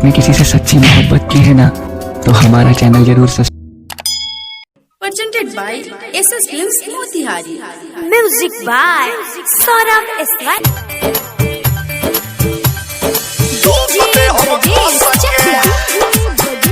आपने किसी से सच्ची मोहब्बत की है ना, तो हमारा चैनल जरूर Presented by SS Films Motihari. Music by Saurabh Iswar. DJ Brajesh Chakla.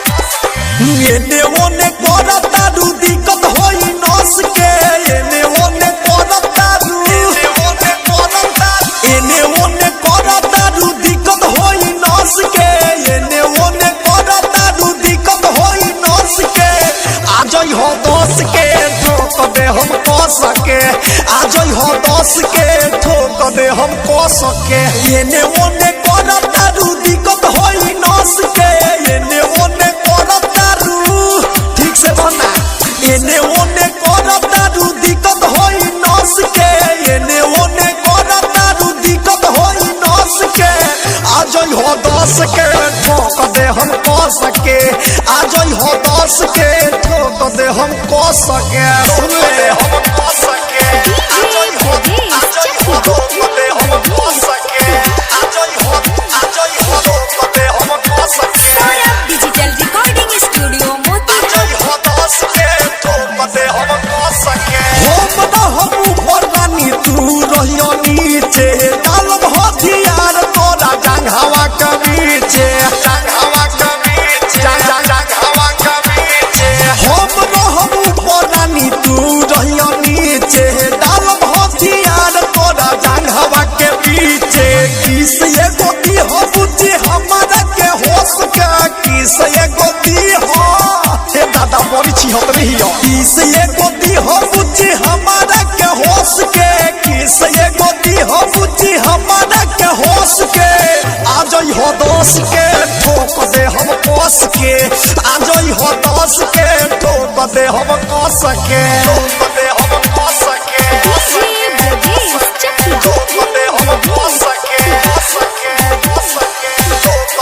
एने ओने करता दू दिक्कत होई नस के एने ओने करता दू एने ओने करता दू दिक्कत होई नस के एने ओने करता दू दिक्कत होई नस के आ जाई हो 10 के ठोक दे हम क सके आ जाई हो 10 के ठोक दे हम क सके एने ओने करता दू दिक्कत होई नस के एने ओने एने ओने करता दू दिक्कत होई नस के एने ओने करता दू दिक्कत होई नस के आ जाई हो 10 के ठोक दे हम क सके आ जाई हो 10 के ठोक दे हम क सके सुन ले हम क सके आ जाई हो ठोक दे हम क सके आ जाई हो ठोक दे हम क सके Saurabh Digital Recording Studio Motihari. हो 10 के ठोक दे हम क सके हम ऊपर रानी तू रहियो नीचे डालब हथियार तोरा जंघावा के बीचे जंघावा के बीचे जंघावा के बीचे हम ऊपर रानी तू रहियो नीचे डालब हथियार तोरा जंघावा के बीचे किस एगो दी हो बुद्धि हमारा के होश के किस एगो दी हो हे दादा बड़ी छी हम रहियो किस एगो दी हो बुद्धि हमारा के होश के किस एगो दी हो बुद्धि हमारा के होश के आ जाई हो 10 के ठोक दे हम कस के आ जाई हो 10 के ठोक दे हम कस के ठोक दे हम कस के DJ Brajesh Chakla. ठोक दे हम कस के ठोक दे हम कस के ठोक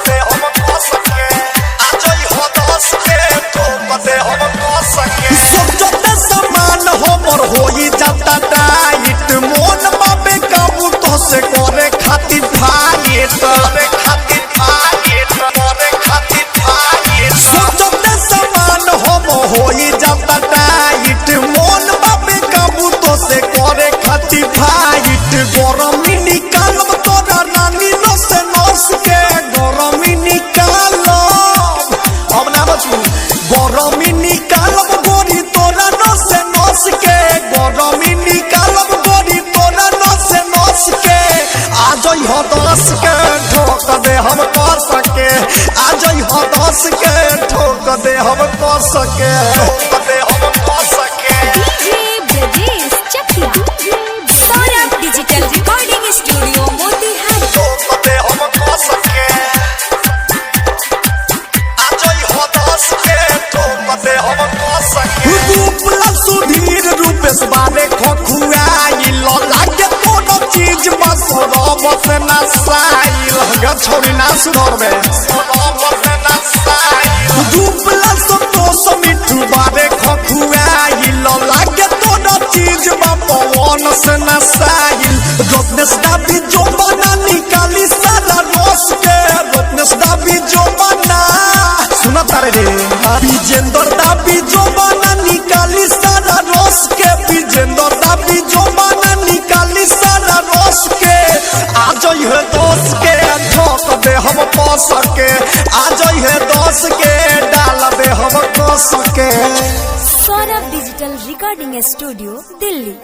दे हम कस के आ जाई हो 10 के ठोक दे हम कस के सब जते समान हमर होई जाता टाइट मोन बाबे काबू तो से करे खातिर फाइट करे खातिर फाइट करे खातिर फाइट सब जते समान हम होई जाता टाइट मोन बाबे काबू तो से करे खातिर फाइट गरमी निकालब तोरा नानी नस नस के गरमी निकालब अब ना बचू गरमी निकालब गोरी तोरा नस नस के गरमी निकालब गोरी तोरा नस नस के आ जाई हो 10 के ठोक दे हम क सके आ जाई हो 10 के ठोक दे हम क सके ठोक दे हम क सके DJ Brajesh Chakla. Saurabh Digital Recording Studio Motihari. ठोक दे हम क सके आ जाई हो 10 के ठोक दे हम क सके रूपला सुधीर रूपेश बारे खखुआई ल लागे कोनो चीज बस रब से ना साइल ग छोरी ना सुधर में रब से ना साइल रूपला संतोष मिठू बारे खखुआई ल लागे कोनो चीज पवन से ना साइल रत्नेश दाबी जो बना निकाली सारा रस के रत्नेश दाबी जो बना सुना तारे रे विजेंद्र दाबी जो बना निकाली सारा रस के विजेंद्र दाबी जो बना निकाली सारा रस के आ जाई है 10 के ठोक दे हम प सके आ जाई है 10 के डाल दे हम क सके Saurabh Digital Recording Studio, Delhi.